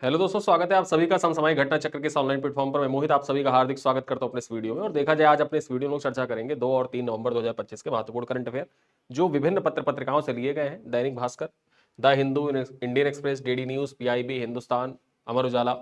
Hello दोस्तों, स्वागत है आप सभी का समसामयिक घटना चक्र के इस ऑनलाइन प्लेटफॉर्म पर। मैं मोहित आप सभी का हार्दिक स्वागत करता हूं अपने इस वीडियो में। और देखा जाए आज अपने इस वीडियो में चर्चा करेंगे 2 और 3 नवंबर 2025 के महत्वपूर्ण करंट अफेयर जो विभिन्न पत्र पत्रिकाओं से लिए गए हैं। Dainik Bhaskar, the Hindu, Indian Express, DD news, PIB, Hindustan, Amar Ujala,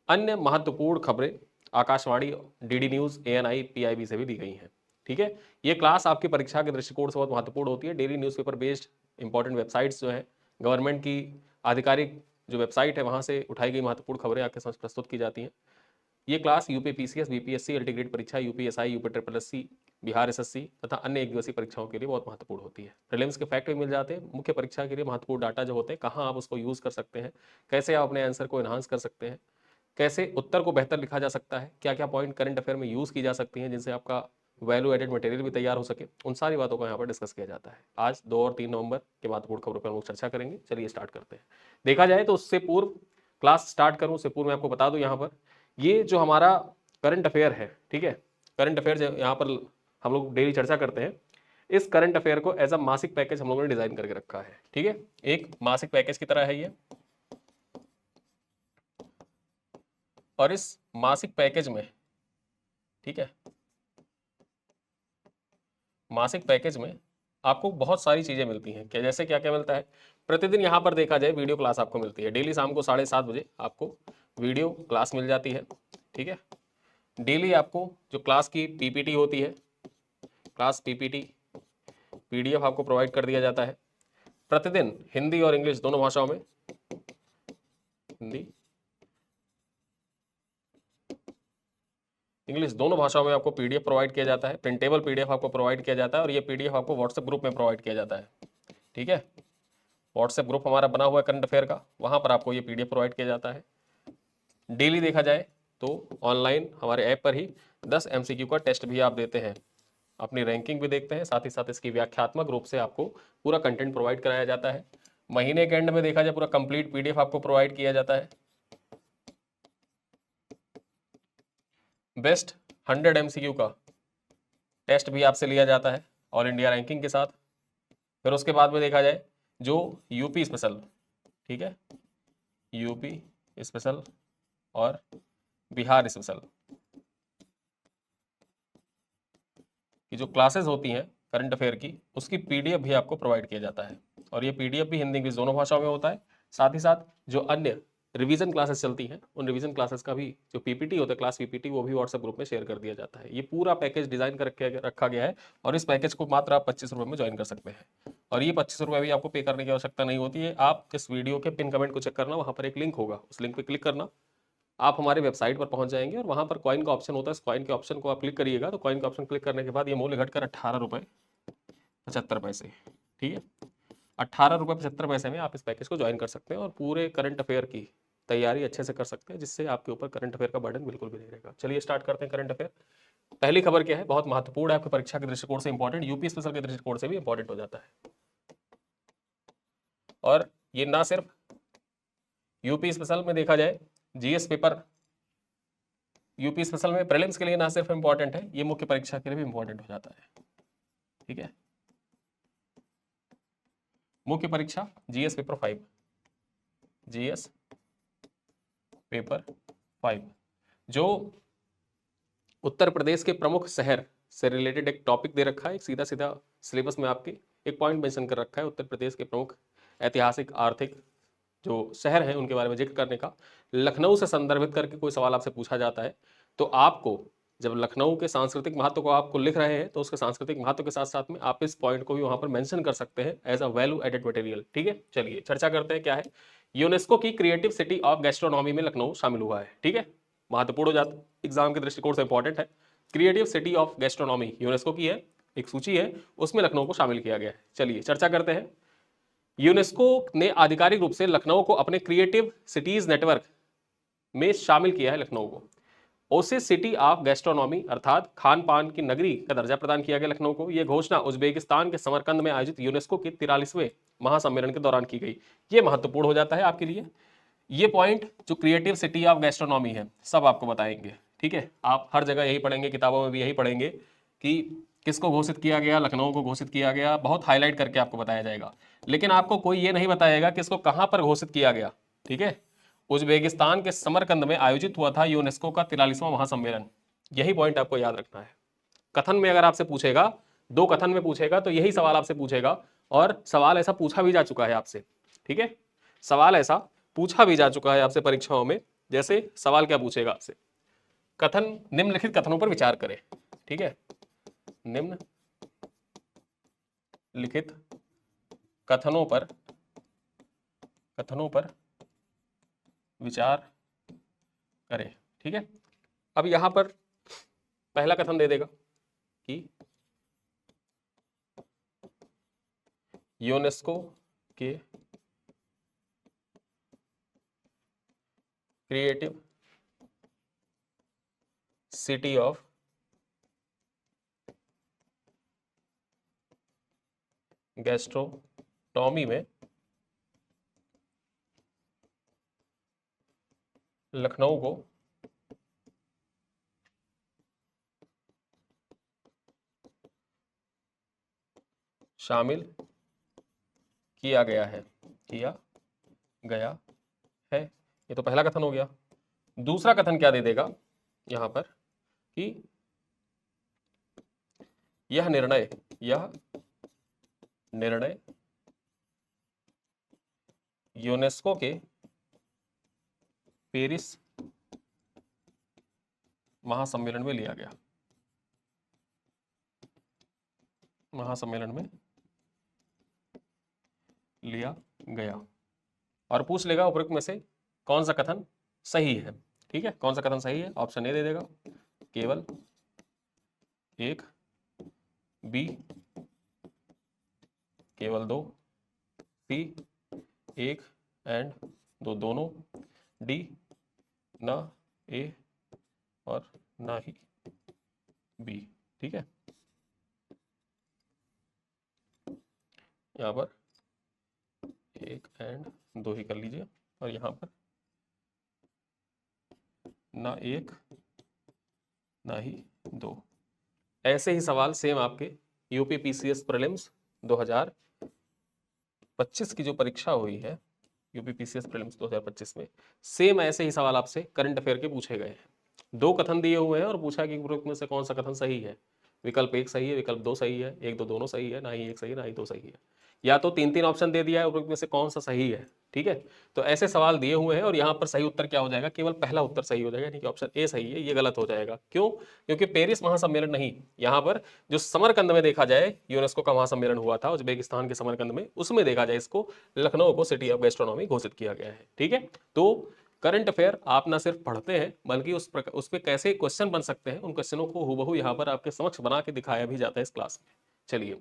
अन्य महत्वपूर्ण खबरें Akashvani, DD news, ANI, PIB से भी दी गई हैं। ठीक है, ये क्लास आपकी परीक्षा के दृष्टिकोण से बहुत महत्वपूर्ण होती है। Daily newspaper based important websites जो है, गवर्नमेंट की आधिकारिक जो वेबसाइट है वहां से उठाई गई महत्वपूर्ण खबरें आपके समक्ष प्रस्तुत की जाती हैं। ये class UP PCS, BPSC, integrated परीक्षा, UPSI, UP triple SC, Bihar SSC तथा अन्य एक दिवसीय परीक्षाओं के लिए बहुत महत्वपूर्ण होती है। प्रीलिम्स के फैक्ट भी मिल जाते हैं। मुख्य परीक्षा के लिए महत्वपूर्ण डाटा जो होते हैं, कहाँ आप उसको यूज कर सकते हैं, कैसे आप अपने आंसर को एनहांस कर सकते हैं, कैसे उत्तर को बेहतर लिखा जा सकता है, क्या क्या पॉइंट करंट अफेयर में यूज की जा सकती हैं जिनसे आपका वैल्यू एडेड मटेरियल भी तैयार हो सके, उन सारी बातों को यहाँ पर डिस्कस किया जाता है। आज 2 और 3 नवंबर के महत्वपूर्ण खबरों पर हम लोग चर्चा करेंगे। चलिए स्टार्ट करते हैं। देखा जाए तो उससे पूर्व क्लास स्टार्ट करूं उससे पूर्व मैं आपको बता दूं, यहाँ पर ये जो हमारा करंट अफेयर है, ठीक है, करंट अफेयर यहाँ पर हम लोग डेली चर्चा करते हैं। इस करंट अफेयर को एज अ मासिक पैकेज हम लोगों ने डिजाइन करके रखा है। ठीक है, एक मासिक पैकेज की तरह है ये। और इस मासिक पैकेज में, ठीक है, मासिक पैकेज में आपको बहुत सारी चीजें मिलती हैं। क्या जैसे क्या क्या मिलता है, प्रतिदिन यहाँ पर देखा जाए वीडियो क्लास आपको मिलती है। डेली शाम को 7:30 बजे आपको वीडियो क्लास मिल जाती है। ठीक है, डेली आपको जो क्लास की पीपीटी होती है, क्लास पीपीटी पीडीएफ आपको प्रोवाइड कर दिया जाता है। प्रतिदिन हिंदी और इंग्लिश दोनों भाषाओं में, हिंदी इंग्लिश दोनों भाषाओं में आपको पीडीएफ प्रोवाइड किया जाता है। प्रिंटेबल पीडीएफ आपको प्रोवाइड किया जाता है और ये पीडीएफ आपको व्हाट्सएप ग्रुप में प्रोवाइड किया जाता है। ठीक है, व्हाट्सएप ग्रुप हमारा बना हुआ है करंट अफेयर का, वहां पर आपको ये पीडीएफ प्रोवाइड किया जाता है। डेली देखा जाए तो ऑनलाइन हमारे ऐप पर ही 10 एमसीक्यू का टेस्ट भी आप देते हैं, अपनी रैंकिंग भी देखते हैं, साथ ही साथ इसकी व्याख्यात्मक रूप से आपको पूरा कंटेंट प्रोवाइड कराया जाता है। महीने के एंड में देखा जाए पूरा कंप्लीट पीडीएफ आपको प्रोवाइड किया जाता है। बेस्ट 100 एमसीक्यू का टेस्ट भी आपसे लिया जाता है ऑल इंडिया रैंकिंग के साथ। फिर उसके बाद में देखा जाए जो यूपी स्पेशल, ठीक है, यूपी स्पेशल और बिहार स्पेशल की जो क्लासेस होती हैं करंट अफेयर की, उसकी पीडीएफ भी आपको प्रोवाइड किया जाता है। और ये पीडीएफ भी हिंदी इंग्लिश दोनों भाषाओं में होता है। साथ ही साथ जो अन्य रिवीजन क्लासेस चलती हैं, उन रिवीजन क्लासेस का भी जो पीपीटी होता है, क्लास पीपीटी, वो भी व्हाट्सएप ग्रुप में शेयर कर दिया जाता है। ये पूरा पैकेज डिजाइन कर रखा गया है और इस पैकेज को मात्र आप 25 रुपये में ज्वाइन कर सकते हैं। और ये 25 रुपये भी आपको पे करने की आवश्यकता नहीं होती है। आप इस वीडियो के पिन कमेंट को चेक करना, वहाँ पर एक लिंक होगा, उस लिंक पर क्लिक करना, आप हमारे वेबसाइट पर पहुंच जाएंगे और वहां पर कॉइन का ऑप्शन होता है। इस कॉइन के ऑप्शन को आप क्लिक करिएगा तो कॉइन का ऑप्शन क्लिक करने के बाद ये मूल्य घटकर 18 रुपये 75 पैसे, ठीक है, 18 रुपये 75 पैसे में आप इस पैकेज को ज्वाइन कर सकते हैं और पूरे करंट अफेयर की तैयारी अच्छे से कर सकते हैं, जिससे आपके ऊपर करंट अफेयर का बर्डन बिल्कुल भी नहीं रहेगा। चलिए स्टार्ट करते हैं करंट अफेयर। पहली खबर क्या है, बहुत महत्वपूर्ण है, आपकी परीक्षा के दृष्टिकोण से इंपॉर्टेंट, यूपी स्पेशल के दृष्टिकोण से भी इंपॉर्टेंट हो जाता है। और ये ना सिर्फ यूपी स्पेशल में देखा जाए, जीएस पेपर यूपी स्पेशल में प्रीलिम्स के लिए ना सिर्फ इंपॉर्टेंट है, ये मुख्य परीक्षा के लिए भी इंपॉर्टेंट हो जाता है। ठीक है, मुख्य परीक्षा जीएस पेपर 5, जीएस पेपर 5 जो उत्तर प्रदेश के प्रमुख शहर से रिलेटेड एक टॉपिक दे रखा है। एक सीधा सीधा सिलेबस में आपके एक पॉइंट मेंशन कर रखा है, उत्तर प्रदेश के प्रमुख ऐतिहासिक आर्थिक जो शहर हैं उनके बारे में जिक्र करने का। लखनऊ से संदर्भित करके कोई सवाल आपसे पूछा जाता है तो आपको, जब लखनऊ के सांस्कृतिक महत्व को आपको लिख रहे हैं तो उसके सांस्कृतिक महत्व के साथ साथ में आप इस पॉइंट को भी वहां पर मेंशन कर सकते हैं as a value added material. ठीक है, चलिए चर्चा करते हैं क्या है। यूनेस्को की क्रिएटिव सिटी ऑफ गैस्ट्रोनॉमी में लखनऊ शामिल हुआ है। ठीक है, महत्वपूर्ण हो जाता, एग्जाम के दृष्टिकोण से इंपॉर्टेंट है। Creative city of gastronomy UNESCO की है, एक सूची है, उसमें लखनऊ को शामिल किया गया है। चलिए चर्चा करते हैं। यूनेस्को ने आधिकारिक रूप से लखनऊ को अपने क्रिएटिव सिटीज नेटवर्क में शामिल किया है। लखनऊ को ओसिस सिटी ऑफ गैस्ट्रोनॉमी अर्थात खान पान की नगरी का दर्जा प्रदान किया गया लखनऊ को। यह घोषणा उज्बेकिस्तान के समरकंद में आयोजित यूनेस्को के 43वें महासम्मेलन के दौरान की गई। यह महत्वपूर्ण हो जाता है आपके लिए। ये पॉइंट जो क्रिएटिव सिटी ऑफ गैस्ट्रोनॉमी है सब आपको बताएंगे। ठीक है, आप हर जगह यही पढ़ेंगे, किताबों में भी यही पढ़ेंगे कि किसको घोषित किया गया, लखनऊ को घोषित किया गया, बहुत हाईलाइट करके आपको बताया जाएगा। लेकिन आपको कोई ये नहीं बताएगा कि इसको कहां पर घोषित किया गया। ठीक है, उज्बेकिस्तान के समरकंद में आयोजित हुआ था यूनेस्को का 43वां महासम्मेलन। यही पॉइंट आपको याद रखना है। कथन में अगर आपसे पूछेगा, 2 कथन में पूछेगा तो यही सवाल आपसे पूछेगा, और सवाल ऐसा पूछा भी जा चुका है आपसे। ठीक है, सवाल ऐसा पूछा भी जा चुका है आपसे परीक्षाओं में। जैसे सवाल क्या पूछेगा आपसे, कथन, निम्नलिखित कथनों पर विचार करें। ठीक है, निम्नलिखित कथनों पर विचार करें। ठीक है, अब यहां पर पहला कथन दे देगा कि यूनेस्को के क्रिएटिव सिटी ऑफ गैस्ट्रोनॉमी में लखनऊ को शामिल किया गया है। ये तो पहला कथन हो गया। दूसरा कथन क्या दे देगा यहां पर कि यह निर्णय यूनेस्को के पेरिस महासम्मेलन में लिया गया। और पूछ लेगा उपरोक्त में से कौन सा कथन सही है। ठीक है, कौन सा कथन सही है? ऑप्शन ए दे देगा, केवल एक, बी केवल 2, सी एक एंड 2 दोनों, डी ना ए और ना ही बी। ठीक है, यहाँ पर 1 एंड 2 ही कर लीजिए, और यहाँ पर ना 1 ना ही 2। ऐसे ही सवाल सेम आपके यूपी पीसीएस प्रीलिम्स 2025 की जो परीक्षा हुई है, यूपी पीसीएस प्रीलिम्स 2025 में सेम ऐसे ही सवाल आपसे करंट अफेयर के पूछे गए हैं। 2 कथन दिए हुए हैं और पूछा कि उपरोक्त में से कौन सा कथन सही है। विकल्प 1 सही है, विकल्प 2 सही है, 1 2 दोनों सही है, ना ही 1 सही है ना ही 2 सही है, या तो 3 ऑप्शन दे दिया है, उपरोक्त में से कौन सा सही है। ठीक है, तो ऐसे सवाल दिए हुए हैं और यहाँ पर सही उत्तर क्या हो जाएगा, केवल पहला उत्तर सही हो जाएगा, यानी कि ऑप्शन ए सही है, ये गलत हो जाएगा। क्यों? क्योंकि पेरिस महासम्मेलन नहीं, यहाँ पर जो समरकंद में देखा जाए यूनेस्को का महासम्मेलन हुआ था उज्बेकिस्तान के समरकंद में, उसमें देखा जाए इसको लखनऊ को सिटी ऑफ गैस्ट्रोनॉमी घोषित किया गया है। ठीक है, तो करंट अफेयर आप ना सिर्फ पढ़ते हैं बल्कि उस पे कैसे क्वेश्चन बन सकते हैं, उन क्वेश्चनों को हूबहू यहाँ पर आपके समक्ष बना के दिखाया भी जाता है इस क्लास में। चलिए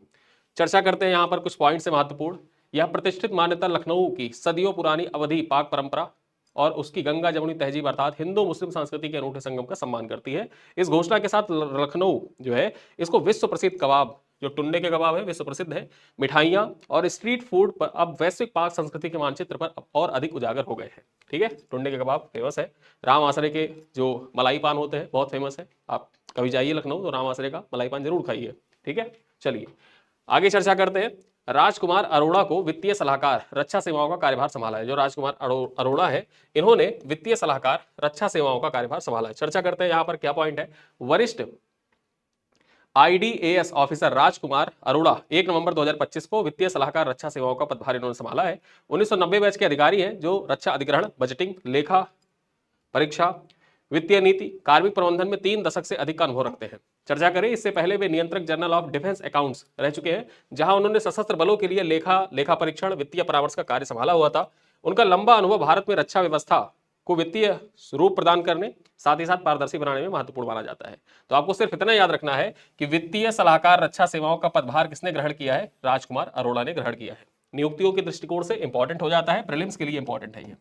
चर्चा करते हैं यहाँ पर कुछ पॉइंट्स है महत्वपूर्ण। यह प्रतिष्ठित मान्यता लखनऊ की सदियों पुरानी अवधि पाक परंपरा और उसकी गंगा जमुनी तहजीब अर्थात हिंदू मुस्लिम संस्कृति के अनूठे संगम का सम्मान करती है। इस घोषणा के साथ लखनऊ जो है इसको विश्व प्रसिद्ध कबाब, जो टुंडे के कबाब है, विश्व प्रसिद्ध है, मिठाइयां और स्ट्रीट फूड पर अब वैश्विक पाक संस्कृति के मानचित्र पर और अधिक उजागर हो गए हैं। ठीक है, टुंडे के कबाब फेमस है। राम आसरे के जो मलाई पान होते हैं बहुत फेमस है। आप कभी जाइए लखनऊ तो राम आसरे का मलाई पान जरूर खाइए। ठीक है, चलिए आगे चर्चा करते हैं। राजकुमार अरोड़ा को वित्तीय सलाहकार रक्षा सेवाओं का कार्यभार संभाला है। जो राजकुमार अरोड़ा है, इन्होंने वित्तीय सलाहकार रक्षा सेवाओं का कार्यभार संभाला है। चर्चा करते हैं यहाँ पर क्या पॉइंट है। वरिष्ठ IDAS ऑफिसर राजकुमार अरोड़ा 1 नवंबर 2025 को वित्तीय सलाहकार रक्षा सेवाओं का पदभार इन्होंने संभाला है। 1990 बैच के अधिकारी हैं जो रक्षा अधिग्रहण, बजटिंग, लेखा परीक्षा, वित्तीय नीति, कार्मिक प्रबंधन में 3 दशक से अधिक का अनुभव रखते हैं। चर्चा करें, इससे पहले वे नियंत्रक जनरल ऑफ डिफेंस अकाउंट्स रह चुके हैं, जहां उन्होंने सशस्त्र बलों के लिए लेखा परीक्षण, वित्तीय परामर्श का कार्य संभाला हुआ था। उनका लंबा अनुभव भारत में रक्षा व्यवस्था को वित्तीय रूप प्रदान करने, साथ ही साथ पारदर्शी बनाने में महत्वपूर्ण माना जाता है। तो आपको सिर्फ इतना याद रखना है कि वित्तीय सलाहकार रक्षा सेवाओं का पदभार किसने ग्रहण किया है? राजकुमार अरोड़ा ने ग्रहण किया है। नियुक्तियों के दृष्टिकोण से इंपॉर्टेंट हो जाता है, प्रीलिम्स के लिए इंपॉर्टेंट है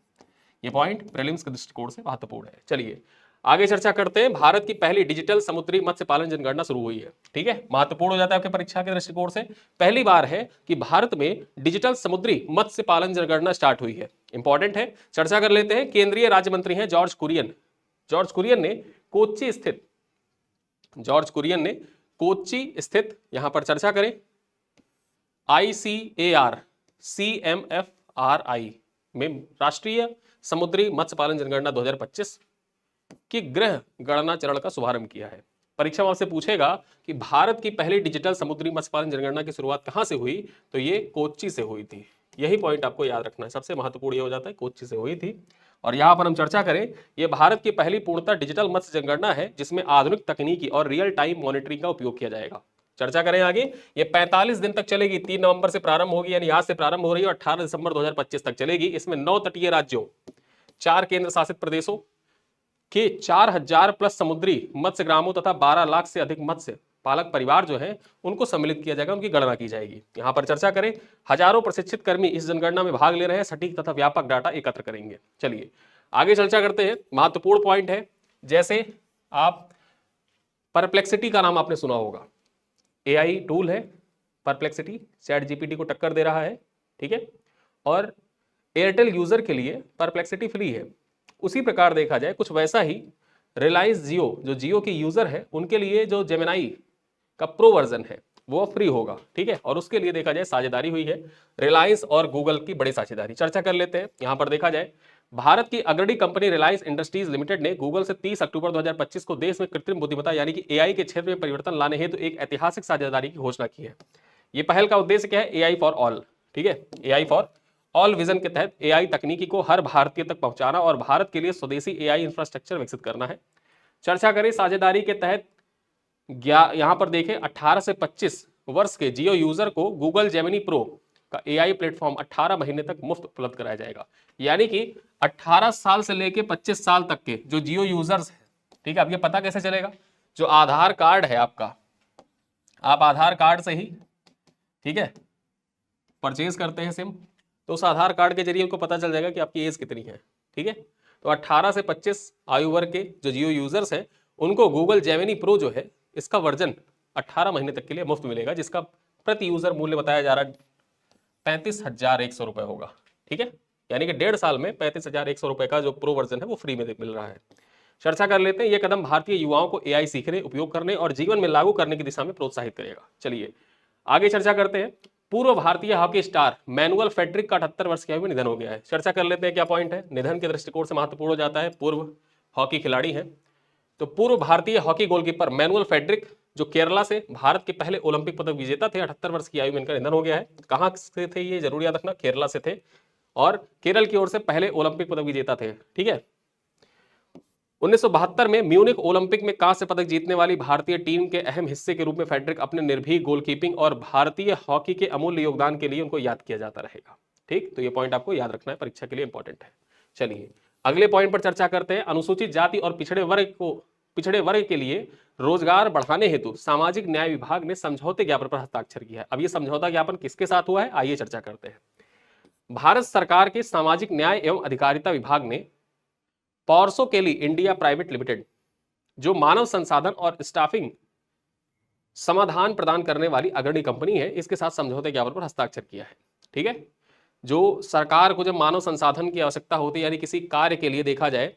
ये पॉइंट प्रीलिम्स के दृष्टिकोण से महत्वपूर्ण है। चलिए आगे चर्चा करते हैं। भारत की पहली डिजिटल समुद्री मत्स्य पालन जनगणना शुरू हुई है। ठीक है, महत्वपूर्ण हो जाता है आपके परीक्षा के दृष्टिकोण से। पहली बार है कि भारत में डिजिटल समुद्री मत्स्य पालन जनगणना स्टार्ट हुई है, इंपॉर्टेंट है। चर्चा कर लेते हैं। केंद्रीय राज्य मंत्री हैं जॉर्ज कुरियन ने कोच्चि स्थित यहां पर चर्चा करें ICAR CMFRI में राष्ट्रीय समुद्री मत्स्य पालन जनगणना 2025 की गृह गणना चरण का शुभारंभ किया है। परीक्षा में आपसे पूछेगा कि भारत की पहली डिजिटल समुद्री मत्स्य पालन जनगणना की शुरुआत कहां से हुई, तो ये कोच्चि से हुई थी। यही पॉइंट आपको याद रखना है, सबसे महत्वपूर्ण ये हो जाता है, कोच्चि से हुई थी। और यहां पर हम चर्चा करें, ये भारत की पहली पूर्णतः डिजिटल मत्स्य जनगणना है जिसमें आधुनिक तकनीकी और रियल टाइम मॉनिटरिंग का उपयोग किया जाएगा। चर्चा करें आगे, ये 45 दिन तक चलेगी, 3 नवंबर से प्रारंभ होगी, यानी आज से प्रारंभ हो रही है और 18 दिसंबर 2025 तक चलेगी। इसमें 9 तटीय राज्यों, 4 केंद्र शासित प्रदेशों के 4000 प्लस समुद्री मत्स्य ग्रामों तथा 12 लाख से अधिक मत्स्य पालक परिवार जो है उनको सम्मिलित किया जाएगा, उनकी गणना की जाएगी। यहां पर चर्चा करें, हजारों प्रशिक्षित कर्मी इस जनगणना में भाग ले रहे हैं, सटीक तथा व्यापक डाटा एकत्र करेंगे। चलिए आगे चर्चा करते हैं। महत्वपूर्ण पॉइंट है, जैसे आप परप्लेक्सिटी का नाम आपने सुना होगा, एआई टूल है परप्लेक्सिटी, चैट जीपीटी को टक्कर दे रहा है, ठीक है, और एयरटेल यूजर के लिए परप्लेक्सिटी फ्री है। उसी प्रकार देखा जाए कुछ वैसा ही रिलायंस जियो, जो जियो की यूजर है, उनके लिए जो जेमिनाई का प्रो वर्जन है वो फ्री होगा, ठीक है। और उसके लिए देखा जाए साझेदारी हुई है रिलायंस और गूगल की बड़ी साझेदारी। चर्चा कर लेते हैं। यहां पर देखा जाए, भारत की अग्रणी कंपनी रिलायंस इंडस्ट्रीज लिमिटेड ने गूगल से 30 अक्टूबर 2025 को देश में कृत्रिम बुद्धिमत्ता यानी कि एआई के क्षेत्र में परिवर्तन लाने हेतु एक ऐतिहासिक साझेदारी की घोषणा की है। ये पहल का उद्देश्य क्या है? एआई फॉर ऑल, ठीक है, एआई फॉर ऑल विजन के तहत एआई तकनीकी को हर भारतीय तक पहुंचाना और भारत के लिए स्वदेशी एआई इंफ्रास्ट्रक्चर विकसित करना है। चर्चा करें साझेदारी के तहत, यहां पर देखें 18 से 25 वर्ष के जियो यूजर को गूगल जेमिनी प्रो का एआई प्लेटफॉर्म 18 महीने तक मुफ्त उपलब्ध कराया जाएगा। यानी कि 18 साल से लेके 25 साल तक के जो जियो यूजर्स हैं, ठीक है। अब ये पता कैसे चलेगा? जो आधार कार्ड है आपका, आप आधार कार्ड से ही, ठीक है, परचेज करते हैं सिम, तो उस आधार कार्ड के जरिए उनको पता चल जाएगा कि आपकी एज कितनी है, ठीक है। तो 18 से 25 आयु वर्ग के जो जियो यूजर्स हैं उनको गूगल जेमिनी प्रो जो है इसका वर्जन 18 महीने तक के लिए मुफ्त मिलेगा, जिसका प्रति यूजर मूल्य बताया जा रहा है 35,100 रुपए होगा, ठीक है। यानी कि 1.5 साल में 35,100 रुपए का जो प्रो वर्जन है वो फ्री में मिल रहा है। चर्चा कर लेते हैं, यह कदम भारतीय युवाओं को एआई सीखने, उपयोग करने और जीवन में लागू करने की दिशा में प्रोत्साहित करेगा। चलिए आगे चर्चा करते हैं। पूर्व भारतीय हॉकी स्टार मैनुअल फेडरिक का 78 वर्ष की आयु में निधन हो गया है। चर्चा कर लेते हैं क्या पॉइंट है, निधन के दृष्टिकोण से महत्वपूर्ण हो जाता है। पूर्व हॉकी खिलाड़ी हैं, तो पूर्व भारतीय हॉकी गोलकीपर मैनुअल फेडरिक जो केरला से भारत के पहले ओलंपिक पदक विजेता थे, 78 वर्ष की आयु में इनका निधन हो गया है। कहां से थे ये जरूर याद रखना, केरला से थे और केरल की ओर से पहले ओलंपिक पदक विजेता थे, ठीक है। 1972 में म्यूनिख ओलंपिक में कांस्य पदक जीतने वाली भारतीय टीम के अहम हिस्से के रूप में फेडरिक अपने निर्भीक गोलकीपिंग और भारतीय हॉकी के अमूल्य योगदान के लिए उनको याद किया जाता रहेगा, ठीक। तो ये पॉइंट आपको याद रखना है, परीक्षा के लिए इंपॉर्टेंट है। चलिए अगले पॉइंट पर चर्चा करते हैं। अनुसूचित जाति और पिछड़े वर्ग के लिए रोजगार बढ़ाने हेतु सामाजिक न्याय विभाग ने समझौते ज्ञापन पर हस्ताक्षर किया है। अब ये समझौता ज्ञापन किसके साथ हुआ है, आइए चर्चा करते हैं। भारत सरकार के सामाजिक न्याय एवं अधिकारिता विभाग ने पॉर्सो केली इंडिया प्राइवेट लिमिटेड, जो मानव संसाधन और स्टाफिंग समाधान प्रदान करने वाली अग्रणी कंपनी है, इसके साथ समझौते ज्ञापन पर हस्ताक्षर किया है, ठीक है। जो सरकार को जब मानव संसाधन की आवश्यकता होती है, यानी किसी कार्य के लिए देखा जाए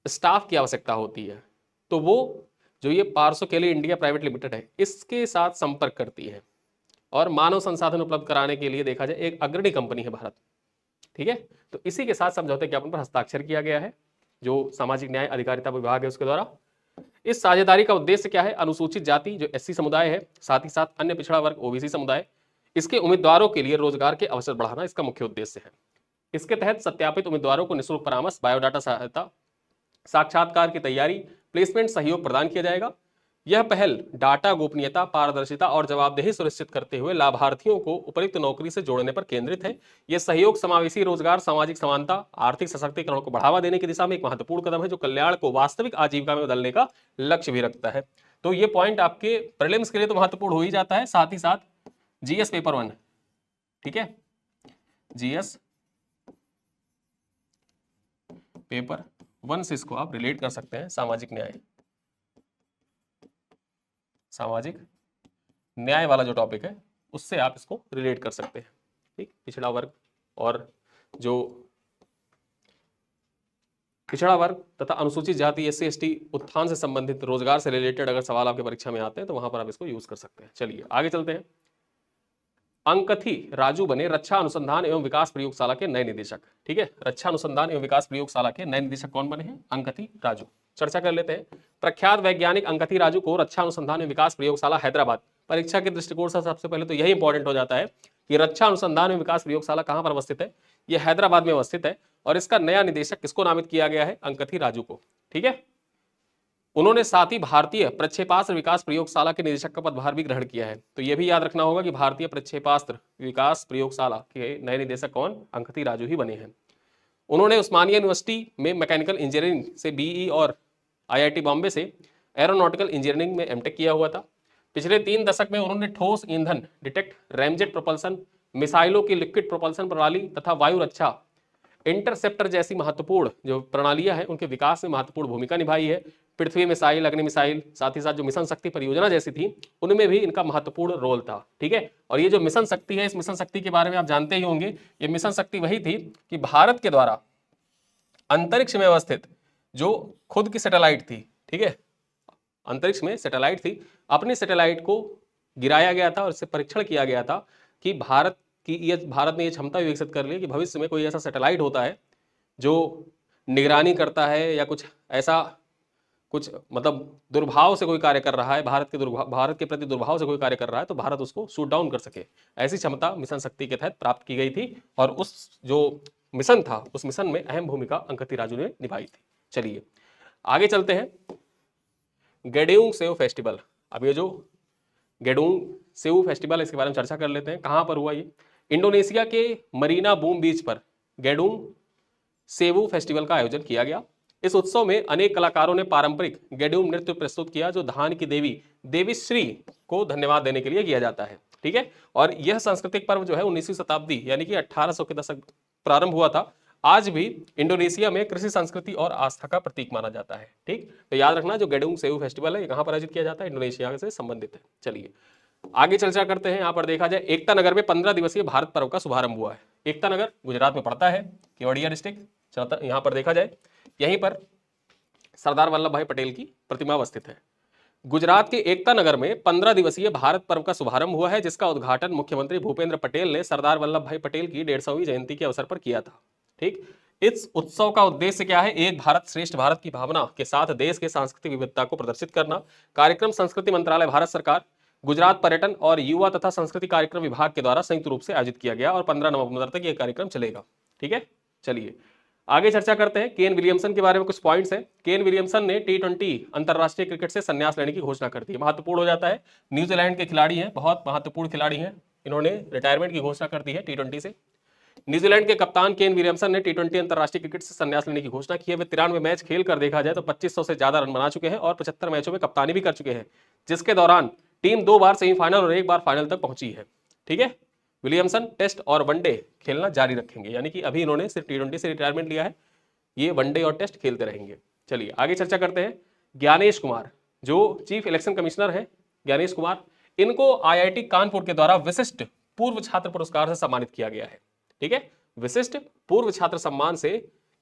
स्टाफ की आवश्यकता होती है, तो वो जो ये पार्सो केली इंडिया प्राइवेट लिमिटेड है इसके साथ संपर्क करती है और मानव संसाधन उपलब्ध कराने के लिए देखा जाए एक अग्रणी कंपनी है भारत, ठीक है। तो इसी के साथ समझौते ज्ञापन पर हस्ताक्षर किया गया है, जो सामाजिक न्याय अधिकारिता विभाग है उसके द्वारा। इस साझेदारी का उद्देश्य क्या है? अनुसूचित जाति जो एससी समुदाय है, साथ ही साथ अन्य पिछड़ा वर्ग ओबीसी समुदाय, इसके उम्मीदवारों के लिए रोजगार के अवसर बढ़ाना इसका मुख्य उद्देश्य है। इसके तहत सत्यापित उम्मीदवारों को निःशुल्क परामर्श, बायोडाटा सहायता, साक्षात्कार की तैयारी, प्लेसमेंट सहयोग प्रदान किया जाएगा। यह पहल डाटा गोपनीयता, पारदर्शिता और जवाबदेही सुनिश्चित करते हुए लाभार्थियों को उपयुक्त नौकरी से जोड़ने पर केंद्रित है। यह सहयोग समावेशी रोजगार, सामाजिक समानता, आर्थिक सशक्तिकरण को बढ़ावा देने की दिशा में एक महत्वपूर्ण कदम है, जो कल्याण को वास्तविक आजीविका में बदलने का लक्ष्य भी रखता है। तो ये पॉइंट आपके प्रीलिम्स के लिए तो महत्वपूर्ण हो ही जाता है, साथ ही साथ जीएस पेपर 1, ठीक है, जीएस पेपर 1 से इसको आप रिलेट कर सकते हैं। सामाजिक न्याय वाला जो टॉपिक है उससे आप इसको रिलेट कर सकते हैं, ठीक। पिछड़ा वर्ग और जो पिछड़ा वर्ग तथा अनुसूचित जाति, एससी एसटी उत्थान से संबंधित रोजगार से रिलेटेड अगर सवाल आपके परीक्षा में आते हैं तो वहां पर आप इसको यूज कर सकते हैं। चलिए आगे चलते हैं। अंकथी राजू बने रक्षा अनुसंधान एवं विकास प्रयोगशाला के नए निदेशक। ठीक है, रक्षा अनुसंधान एवं विकास प्रयोगशाला के नए निदेशक कौन बने हैं? अंकथी राजू। चर्चा कर लेते हैं। प्रख्यात वैज्ञानिक अंकथी राजू को रक्षा अनुसंधान एवं विकास प्रयोगशाला हैदराबाद, परीक्षा के दृष्टिकोण से सबसे पहले तो यही इंपॉर्टेंट हो जाता है कि रक्षा अनुसंधान एवं विकास प्रयोगशाला कहां पर अवस्थित है? यह हैदराबाद में अवस्थित है। और इसका नया निदेशक किसको नामित किया गया है? अंकथी राजू को। ठीक है, उन्होंने साथ ही भारतीय प्रक्षेपास्त्र विकास प्रयोगशाला के निदेशक का पदभार भी ग्रहण किया है। तो यह भी याद रखना होगा कि भारतीय प्रक्षेपास्त्र विकास प्रयोगशाला के नए निदेशक कौन? अंकथी राजू ही बने हैं। उन्होंने उस्मानिया यूनिवर्सिटी में मैकेनिकल इंजीनियरिंग से बीई और आईआईटी बॉम्बे से एरोनॉटिकल इंजीनियरिंग में एमटेक किया हुआ था। पिछले 3 दशक में उन्होंने ठोस ईंधन डिटेक्ट, रैमजेट प्रोपल्सन, मिसाइलों की लिक्विड प्रोपल्सन प्रणाली तथा वायु रक्षा इंटरसेप्टर जैसी महत्वपूर्ण जो प्रणालियां हैं उनके विकास में महत्वपूर्ण भूमिका निभाई है। पृथ्वी मिसाइल, अग्नि मिसाइल, साथ ही साथ जो मिशन शक्ति परियोजना जैसी थी उनमें भी इनका महत्वपूर्ण रोल था। ठीक है, और ये जो मिशन शक्ति है, इस मिशन शक्ति के बारे में आप जानते ही होंगे। ये मिशन शक्ति वही थी कि भारत के द्वारा अंतरिक्ष में अवस्थित जो खुद की सैटेलाइट थी, ठीक है, अंतरिक्ष में सैटेलाइट थी, अपनी सैटेलाइट को गिराया गया था और इससे परीक्षण किया गया था कि भारत ने ये क्षमता विकसित कर ली कि भविष्य में कोई ऐसा सैटेलाइट होता है जो निगरानी करता है या कुछ ऐसा कुछ मतलब दुर्भाव से कोई कार्य कर रहा है, भारत के प्रति दुर्भाव से कोई कार्य कर रहा है, तो भारत उसको शूट डाउन कर सके। ऐसी क्षमता मिशन शक्ति के तहत प्राप्त की गई थी और उस जो मिशन था उस मिशन में अहम भूमिका अंकथी राजू ने निभाई थी। चलिए आगे चलते हैं। गेडेउंग सेव फेस्टिवल, अब ये जो गेडेउंग सेव फेस्टिवल इसके बारे में चर्चा कर लेते हैं। कहां पर हुआ ये? इंडोनेशिया के मरीना बूम बीच पर गेडेउंग सेवु फेस्टिवल का आयोजन किया गया। इस उत्सव में अनेक कलाकारों ने पारंपरिक गेडेउंग नृत्य प्रस्तुत किया जो धान की देवी देवीश्री को धन्यवाद देने के लिए किया जाता है। ठीक है, और यह सांस्कृतिक पर्व जो है 19वीं शताब्दी यानी कि 1800 के दशक प्रारंभ हुआ था। आज भी इंडोनेशिया में कृषि संस्कृति और आस्था का प्रतीक माना जाता है। ठीक, तो याद रखना जो गेडेउंग सेवु फेस्टिवल है ये कहां पर आयोजित किया जाता है? इंडोनेशिया से संबंधित है। चलिए आगे चर्चा करते हैं। यहाँ पर देखा जाए एकता नगर में 15 दिवसीय भारत पर्व का शुभारंभ हुआ है। एकता नगर गुजरात में पड़ता है, केवड़िया डिस्ट्रिक्ट। यहाँ पर देखा जाए यहीं पर सरदार वल्लभ भाई पटेल की प्रतिमा अवस्थित है। गुजरात के एकता नगर में 15 दिवसीय भारत पर्व का शुभारंभ हुआ है जिसका उद्घाटन मुख्यमंत्री भूपेंद्र पटेल ने सरदार वल्लभ भाई पटेल की 150वीं जयंती के अवसर पर किया था। ठीक, इस उत्सव का उद्देश्य क्या है? एक भारत श्रेष्ठ भारत की भावना के साथ देश के सांस्कृतिक विविधता को प्रदर्शित करना। कार्यक्रम संस्कृति मंत्रालय, भारत सरकार, गुजरात पर्यटन और युवा तथा संस्कृति कार्यक्रम विभाग के द्वारा संयुक्त रूप से आयोजित किया गया और 15 नवंबर तक यह कार्यक्रम चलेगा। ठीक है, चलिए आगे चर्चा करते हैं। केन विलियमसन के बारे में कुछ पॉइंट्स हैं। केन विलियमसन ने T20 अंतरराष्ट्रीय क्रिकेट से संन्यास लेने की घोषणा कर दी है। महत्वपूर्ण हो जाता है, न्यूजीलैंड के खिलाड़ी हैं, बहुत महत्वपूर्ण खिलाड़ी हैं, इन्होंने रिटायरमेंट की घोषणा कर दी है T20 से। न्यूजीलैंड के कप्तान केन विलियमसन ने T20 अंतरराष्ट्रीय क्रिकेट से संन्यास लेने की घोषणा की है। वे 93 मैच खेल कर देखा जाए तो 2500 से ज्यादा रन बना चुके हैं और 75 मैचों में कप्तानी भी कर चुके हैं, जिसके दौरान टीम 2 बार सेमीफाइनल और 1 बार फाइनल तक पहुंची है। ठीक है, विलियमसन टेस्ट और वनडे खेलना जारी रखेंगे, यानी कि अभी इन्होंने सिर्फ T20 से रिटायरमेंट लिया है, ये वनडे और टेस्ट खेलते रहेंगे। चलिए आगे चर्चा करते हैं। ज्ञानेश कुमार जो चीफ इलेक्शन कमिश्नर है, ज्ञानेश कुमार, इनको आईआईटी कानपुर के द्वारा विशिष्ट पूर्व छात्र पुरस्कार से सम्मानित किया गया है। ठीक है, विशिष्ट पूर्व छात्र सम्मान से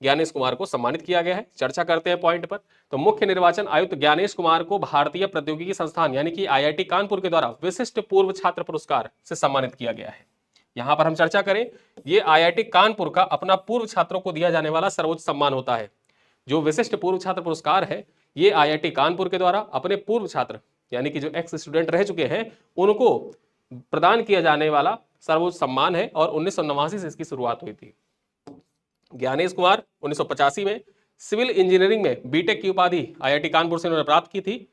ज्ञानेश कुमार को सम्मानित किया गया है। चर्चा करते हैं पॉइंट पर। तो मुख्य निर्वाचन आयुक्त ज्ञानेश कुमार को भारतीय प्रौद्योगिकी संस्थान यानी कि आईआईटी कानपुर के द्वारा विशिष्ट पूर्व छात्र पुरस्कार से सम्मानित किया गया है। यहां पर हम चर्चा करें, ये आईआईटी कानपुर का अपना पूर्व छात्रों को दिया जाने वाला सर्वोच्च सम्मान होता है। जो विशिष्ट पूर्व छात्र पुरस्कार है ये आईआईटी कानपुर के द्वारा अपने पूर्व छात्र यानी कि जो एक्स स्टूडेंट रह चुके हैं उनको प्रदान किया जाने वाला सर्वोच्च सम्मान है और 1989 से इसकी शुरुआत हुई थी। ज्ञानेश कुमार 1985 में सिविल इंजीनियरिंग में बीटेक की उपाधि आईआईटी कानपुर से उन्होंने प्राप्त की थी।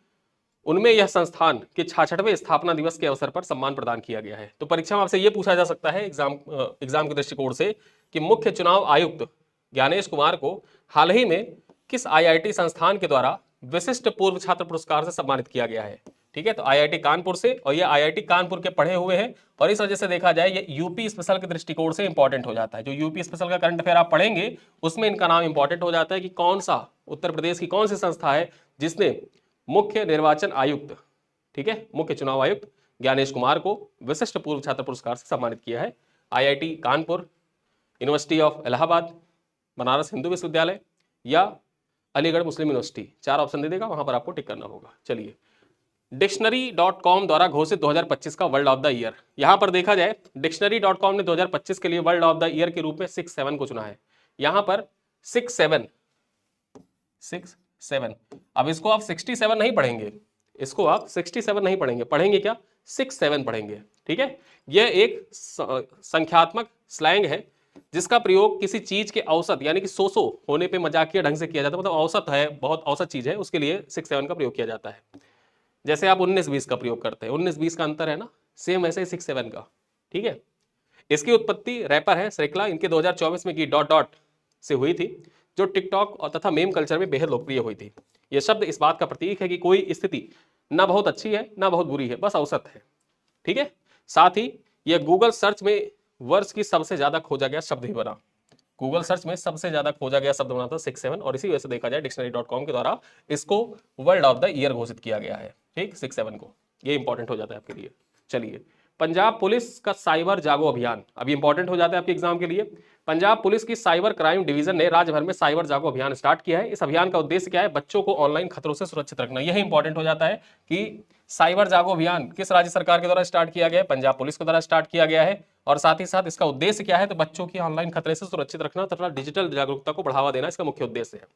उनमें यह संस्थान के 66वें स्थापना दिवस के अवसर पर सम्मान प्रदान किया गया है। तो परीक्षा में आपसे यह पूछा जा सकता है एग्जाम के दृष्टिकोण से कि मुख्य चुनाव आयुक्त ज्ञानेश कुमार को हाल ही में किस आईआईटी संस्थान के द्वारा विशिष्ट पूर्व छात्र पुरस्कार से सम्मानित किया गया है? ठीक है, तो आईआईटी कानपुर से, और ये आईआईटी कानपुर के पढ़े हुए हैं और इस वजह से देखा जाए ये यूपी स्पेशल के दृष्टिकोण से इंपॉर्टेंट हो जाता है। जो यूपी स्पेशल का करंट अफेयर आप पढ़ेंगे उसमें इनका नाम इंपॉर्टेंट हो जाता है कि कौन सा उत्तर प्रदेश की कौन सी संस्था है जिसने मुख्य निर्वाचन आयुक्त, ठीक है, मुख्य चुनाव आयुक्त ज्ञानेश कुमार को विशिष्ट पूर्व छात्र पुरस्कार से सम्मानित किया है। IIT Kanpur, university of Allahabad, Banaras Hindu विश्वविद्यालय या अलीगढ़ मुस्लिम यूनिवर्सिटी, 4 ऑप्शन दे देगा, वहां पर आपको टिक करना होगा। चलिए डिक्शनरी.com द्वारा घोषित 2025 का वर्ल्ड ऑफ द ईयर। यहां पर देखा जाए डिक्शनरी.com ने 2025 के लिए वर्ल्ड ऑफ द ईयर के रूप में 6-7 को चुना है। यहां पर 6-7 अब इसको आप 67 नहीं पढ़ेंगे, इसको आप 67 नहीं पढ़ेंगे, पढ़ेंगे क्या 6-7 पढ़ेंगे। ठीक है, यह एक संख्यात्मक स्लैंग है जिसका प्रयोग किसी चीज के औसत यानी कि 100 होने पे मजाकिया ढंग से किया जाता है, मतलब औसत है, बहुत औसत चीज है, उसके लिए 6-7 का प्रयोग किया जाता है। जैसे आप 19-20 का प्रयोग करते हैं, 19-20 का अंतर है ना, सेम ऐसे ही 6-7 का। ठीक है, इसकी उत्पत्ति रैपर है श्रेकला, इनके 2024 में गीत डॉट डॉट से हुई थी, जो टिकटॉक और तथा मेम कल्चर में बेहद लोकप्रिय हुई थी। यह शब्द इस बात का प्रतीक है कि कोई स्थिति ना बहुत अच्छी है ना बहुत बुरी है, बस औसत है। ठीक है, साथ ही यह गूगल सर्च में वर्ष की सबसे ज्यादा खोजा गया शब्द भी बना, गूगल सर्च में सबसे ज्यादा खोजा गया शब्द बना था 6-7, और इसी वजह से देखा जाए डिक्शनरी.com के द्वारा इसको वर्ल्ड ऑफ द ईयर घोषित किया गया है। ठीक, 6-7 को, ये इंपॉर्टेंट हो जाता है आपके लिए। चलिए, पंजाब पुलिस का साइबर जागो अभियान अभी इंपॉर्टेंट हो जाता है आपके एग्जाम के लिए। पंजाब पुलिस की साइबर क्राइम डिवीजन ने राज्य भर में साइबर जागो अभियान स्टार्ट किया है। इस अभियान का उद्देश्य क्या है, बच्चों को ऑनलाइन खतरों से सुरक्षित रखना। यह इंपॉर्टेंट हो जाता है कि साइबर जागो अभियान किस राज्य सरकार के द्वारा स्टार्ट किया गया है, पंजाब पुलिस के द्वारा स्टार्ट किया गया है, और साथ ही साथ इसका उद्देश्य क्या है, तो बच्चों की ऑनलाइन खतरे से सुरक्षित रखना तथा डिजिटल जागरूकता को बढ़ावा देना इसका मुख्य उद्देश्य है।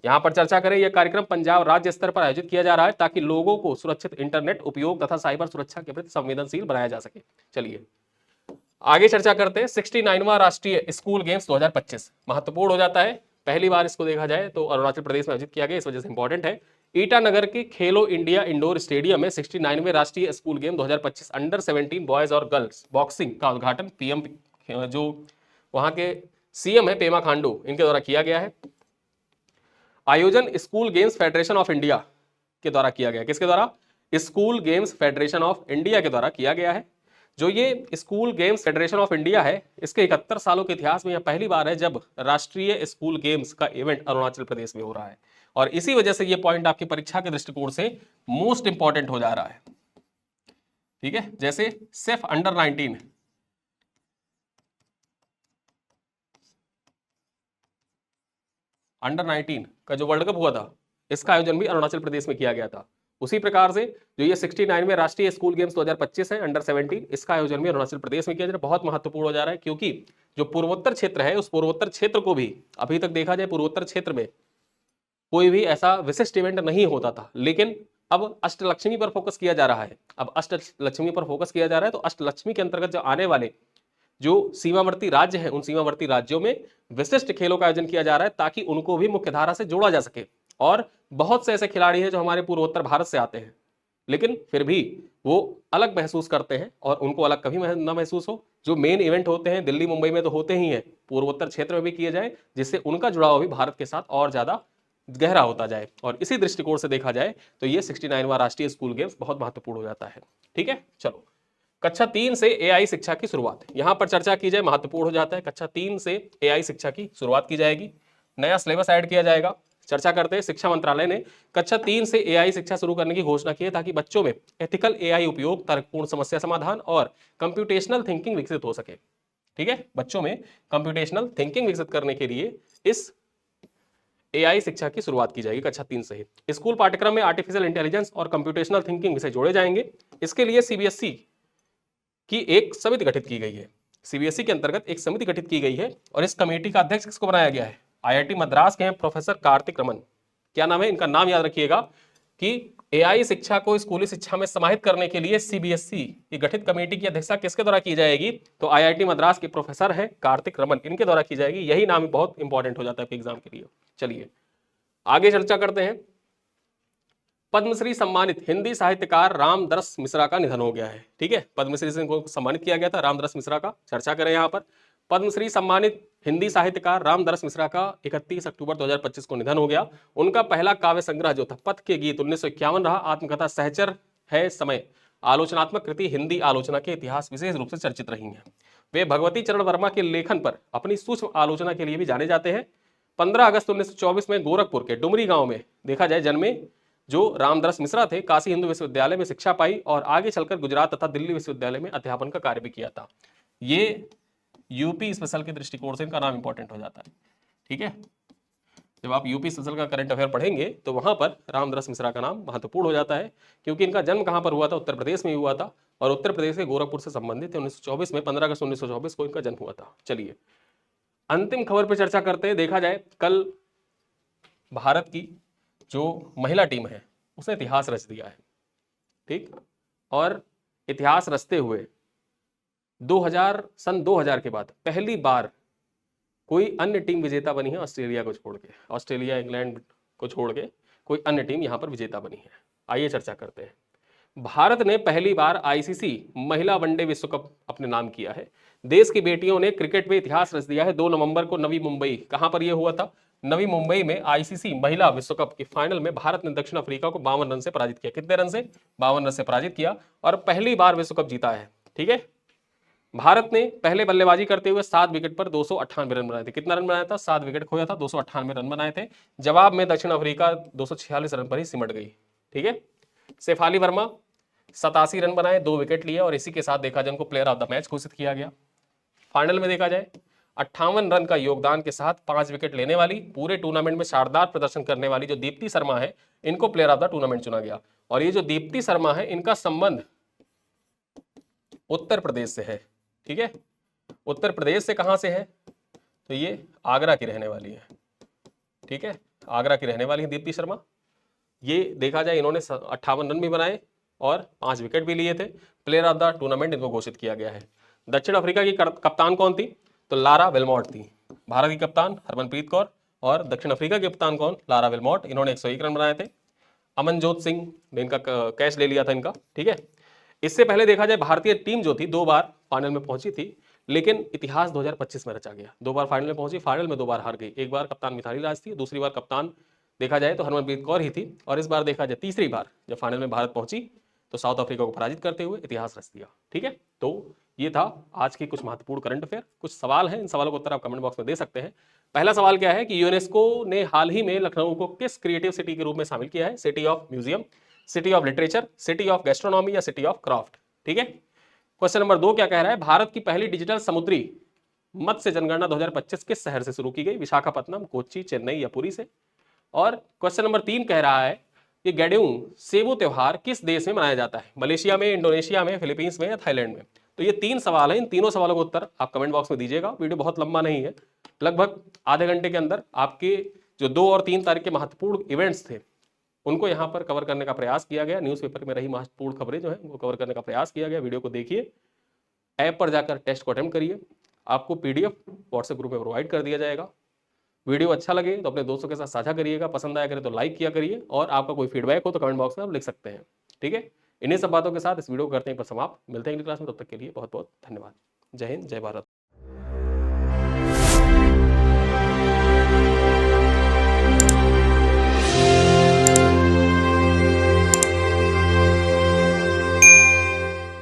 यहां पर चर्चा करें, यह कार्यक्रम पंजाब राज्य स्तर पर आयोजित किया जा रहा है ताकि लोगों को सुरक्षित इंटरनेट उपयोग तथा साइबर सुरक्षा के प्रति संवेदनशील बनाया जा सके। चलिए आगे चर्चा करते हैं। 69वां राष्ट्रीय स्कूल गेम्स 2025 महत्वपूर्ण हो जाता है, पहली बार इसको देखा जाए तो अरुणाचल प्रदेश में आयोजित किया गया, इस वजह से इंपॉर्टेंट है। ईटानगर के खेलो इंडिया इंडोर स्टेडियम में 69वें राष्ट्रीय स्कूल गेम 2025 अंडर 17 बॉयज और गर्ल्स बॉक्सिंग का उद्घाटन पीएम, जो वहां के सीएम है पेमा खांडू, इनके द्वारा किया गया है। आयोजन school games federation of India के द्वारा किया गया, किसके द्वारा, school games federation of India के द्वारा किया गया है। जो ये school games federation of India है, इसके 71 सालों के इतिहास में यह पहली बार है जब राष्ट्रीय स्कूल गेम्स का इवेंट अरुणाचल प्रदेश में हो रहा है, और इसी वजह से ये पॉइंट आपकी परीक्षा के दृष्टिकोण से मोस्ट इंपॉर्टेंट हो जा रहा है। ठीक है, जैसे सिर्फ अंडर 19 का जो वर्ल्ड कप हुआ था, इसका आयोजन भी अरुणाचल प्रदेश में किया गया था। उसी प्रकार से जो ये 69 में राष्ट्रीय स्कूल गेम्स 2025 है अंडर 17, इसका आयोजन भी अरुणाचल प्रदेश में किया जा रहा है। बहुत महत्वपूर्ण हो जा रहा है, क्योंकि जो पूर्वोत्तर क्षेत्र है, उस पूर्वोत्तर क्षेत्र को भी अभी तक देखा जाए, पूर्वोत्तर क्षेत्र में कोई भी ऐसा विशिष्ट इवेंट नहीं होता था, लेकिन अब अष्टलक्ष्मी पर फोकस किया जा रहा है। अब अष्टलक्ष्मी पर फोकस किया जा रहा है, तो अष्टलक्ष्मी के अंतर्गत जो आने वाले जो सीमावर्ती राज्य हैं, उन सीमावर्ती राज्यों में विशिष्ट खेलों का आयोजन किया जा रहा है ताकि उनको भी मुख्य धारा से जोड़ा जा सके। और बहुत से ऐसे खिलाड़ी हैं जो हमारे पूर्वोत्तर भारत से आते हैं, लेकिन फिर भी वो अलग महसूस करते हैं, और उनको अलग कभी ना महसूस हो। जो मेन इवेंट होते हैं दिल्ली मुंबई में तो होते ही हैं, पूर्वोत्तर क्षेत्र में भी किए जाए, जिससे उनका जुड़ाव भी भारत के साथ और ज्यादा गहरा होता जाए। और इसी दृष्टिकोण से देखा जाए तो ये 69वां राष्ट्रीय स्कूल गेम्स बहुत महत्वपूर्ण हो जाता है। ठीक है, चलो कक्षा 3 से एआई शिक्षा की शुरुआत, यहां पर चर्चा की जाए, महत्वपूर्ण हो जाता है। कक्षा 3 से एआई शिक्षा की शुरुआत की जाएगी, नया सिलेबस ऐड किया जाएगा। चर्चा करते हैं, शिक्षा मंत्रालय ने कक्षा 3 से एआई शिक्षा शुरू करने की घोषणा की है ताकि बच्चों में एथिकल एआई उपयोग, तर्कपूर्ण समस्या समाधान और कंप्यूटेशनल थिंकिंग विकसित हो सके। ठीक है, बच्चों में कंप्यूटेशनल थिंकिंग विकसित करने के लिए इस एआई शिक्षा की शुरुआत की जाएगी कक्षा 3 से ही। स्कूल पाठ्यक्रम में आर्टिफिशियल इंटेलिजेंस और कंप्यूटेशनल थिंकिंग विषय जोड़े जाएंगे। इसके लिए सीबीएसई की एक समिति गठित की गई है, सीबीएसई के अंतर्गत एक समिति गठित की गई है, और इस कमेटी का अध्यक्ष किसको बनाया गया है, आईआईटी मद्रास के हैं प्रोफेसर कार्तिक रमन। क्या नाम है इनका, नाम याद रखिएगा कि एआई शिक्षा को स्कूली शिक्षा में समाहित करने के लिए सीबीएसई की गठित कमेटी की अध्यक्षता किसके द्वारा की जाएगी, तो आईआईटी मद्रास के प्रोफेसर है कार्तिक रमन, इनके द्वारा की जाएगी। यही नाम बहुत इंपॉर्टेंट हो जाता है एग्जाम के लिए। चलिए आगे चर्चा करते हैं। पद्मश्री सम्मानित हिंदी साहित्यकार रामदरस मिश्रा का निधन हो गया है। ठीक है, पद्मश्री से इनको सम्मानित किया गया था रामदरस मिश्रा का। चर्चा करें यहाँ पर, पद्मश्री सम्मानित हिंदी साहित्यकार रामदरस मिश्रा का 31 अक्टूबर 2025 को निधन हो गया। उनका पहला काव्य संग्रह जो था पथ के गीत 1951 रहा। आत्मकथा सहचर है समय आलोचनात्मक कृति हिंदी आलोचना के इतिहास विशेष रूप से चर्चित रही हैं। वे भगवती चरण वर्मा के लेखन पर अपनी सूक्ष्म आलोचना के लिए भी जाने जाते हैं। 15 अगस्त 1924 में गोरखपुर के डुमरी गांव में देखा जाए जन्मे जो रामदरस मिश्रा थे, काशी हिंदू विश्वविद्यालय में शिक्षा पाई और आगे चलकर गुजरात तथा दिल्ली विश्वविद्यालय में अध्यापन का कार्य भी किया था। ये यूपी स्पेशल के दृष्टिकोण से इनका नाम इंपॉर्टेंट हो जाता है। ठीक है, जब आप यूपी स्पेशल का करंट अफेयर पढ़ेंगे तो वहां पर रामदास मिश्रा का नाम महत्वपूर्ण हो जाता है, क्योंकि इनका जन्म कहां पर हुआ था, उत्तर प्रदेश में ही हुआ था, और उत्तर प्रदेश के गोरखपुर से संबंधित 1924 में 15 अगस्त 1924 को इनका जन्म हुआ था। चलिए अंतिम खबर पर चर्चा करते हैं। देखा जाए कल भारत की जो महिला टीम है उसने इतिहास रच दिया है, ठीक, और इतिहास रचते हुए 2000 सन 2000 के बाद पहली बार कोई अन्य टीम विजेता बनी है ऑस्ट्रेलिया को छोड़ के, ऑस्ट्रेलिया इंग्लैंड को छोड़ के कोई अन्य टीम यहां पर विजेता बनी है। आइए चर्चा करते हैं। भारत ने पहली बार आईसीसी महिला वनडे विश्व कप अपने नाम किया है। देश की बेटियों ने क्रिकेट में इतिहास रच दिया है। 2 नवंबर को नवी मुंबई, कहां पर यह हुआ था, नवी मुंबई में आईसीसी महिला विश्व कप की फाइनल में भारत ने दक्षिण अफ्रीका को 52 रन से पराजित किया। कितने रन से? 52 रन से पराजित किया और पहली बार विश्व कप जीता है। ठीक है, भारत ने पहले बल्लेबाजी करते हुए 7 विकेट पर 298 रन बनाए थे। कितना रन बनाया था? 7 विकेट खोया था, 298 रन बनाए थे। जवाब में दक्षिण अफ्रीका 246 रन पर ही सिमट गई। ठीक है, शेफाली वर्मा 87 रन बनाए, 2 विकेट लिए और इसी के साथ देखा जाए उनको प्लेयर ऑफ द मैच घोषित किया गया। फाइनल में देखा जाए 58 रन का योगदान के साथ 5 विकेट लेने वाली, पूरे टूर्नामेंट में शानदार प्रदर्शन करने वाली जो दीप्ति शर्मा है, इनको प्लेयर ऑफ द टूर्नामेंट चुना गया। और ये जो दीप्ति शर्मा है इनका संबंध उत्तर प्रदेश से है। ठीक है, उत्तर प्रदेश से कहां से है? तो ये आगरा की रहने वाली है। ठीक है, आगरा की रहने वाली है दीप्ति शर्मा। ये देखा जाए इन्होंने 58 रन भी बनाए और 5 विकेट भी लिए थे। प्लेयर ऑफ द टूर्नामेंट इनको घोषित किया गया है। दक्षिण अफ्रीका की कप्तान कौन थी? तो लारा विल्मॉट थी। भारत की कप्तान हरमनप्रीत कौर और दक्षिण अफ्रीका की कप्तान कौन? लारा विल्मॉट। इन्होंने 101 रन बनाए थे। अमनजोत सिंह ने इनका कैच ले लिया था इनका। ठीक है, इससे पहले देखा जाए भारतीय टीम जो थी 2 बार फाइनल में पहुंची थी, लेकिन इतिहास 2025 में रचा गया। 2 बार फाइनल में पहुंची, फाइनल में 2 बार हार गई। एक बार कप्तान मिताली राज थी, दूसरी बार कप्तान देखा जाए तो हरमनप्रीत कौर ही थी, और इस बार देखा जाए तीसरी बार जब फाइनल में भारत पहुंची तो साउथ अफ्रीका को पराजित करते हुए इतिहास रच दिया। ठीक है, तो ये था आज की कुछ महत्वपूर्ण करंट अफेयर। कुछ सवाल हैं, इन सवालों का उत्तर आप कमेंट बॉक्स में दे सकते हैं। पहला सवाल क्या है कि यूनेस्को ने हाल ही में लखनऊ को किस क्रिएटिव सिटी के रूप में शामिल किया है? City of museum, city of literature, city of gastronomy या सिटी ऑफ क्राफ्ट? ठीक है, क्वेश्चन नंबर 2 क्या कह रहा है? भारत की पहली डिजिटल समुद्री मत्स्य जनगणना 2025 किस शहर से शुरू की गई? विशाखापत्तनम, कोच्चि, चेन्नई या पुरी से? और क्वेश्चन नंबर 3 कह रहा है कि गैड्यूंग सेबू त्योहार किस देश में मनाया जाता है? मलेशिया में, इंडोनेशिया में, फिलीपींस में या थाईलैंड में? तो ये 3 सवाल हैं। इन तीनों सवालों का उत्तर आप कमेंट बॉक्स में दीजिएगा। वीडियो बहुत लंबा नहीं है, लगभग आधे घंटे के अंदर आपके जो 2 और 3 तारीख के महत्वपूर्ण इवेंट्स थे उनको यहाँ पर कवर करने का प्रयास किया गया। न्यूज़पेपर में रही महत्वपूर्ण खबरें जो है वो कवर करने का प्रयास किया गया। वीडियो को देखिए, ऐप पर जाकर टेस्ट को अटेम्प्ट करिए। आपको PDF व्हाट्सएप ग्रुप में प्रोवाइड कर दिया जाएगा। वीडियो अच्छा लगे तो अपने दोस्तों के साथ साझा करिएगा, पसंद आया करे तो लाइक किया करिए, और आपका कोई फीडबैक हो तो कमेंट बॉक्स में आप लिख सकते हैं। ठीक है, इन्हीं सब बातों के साथ इस वीडियो को करते हैं पर समाप्त। मिलते हैं अगली क्लास में, तब तक के लिए बहुत बहुत धन्यवाद। जय हिंद, जय भारत।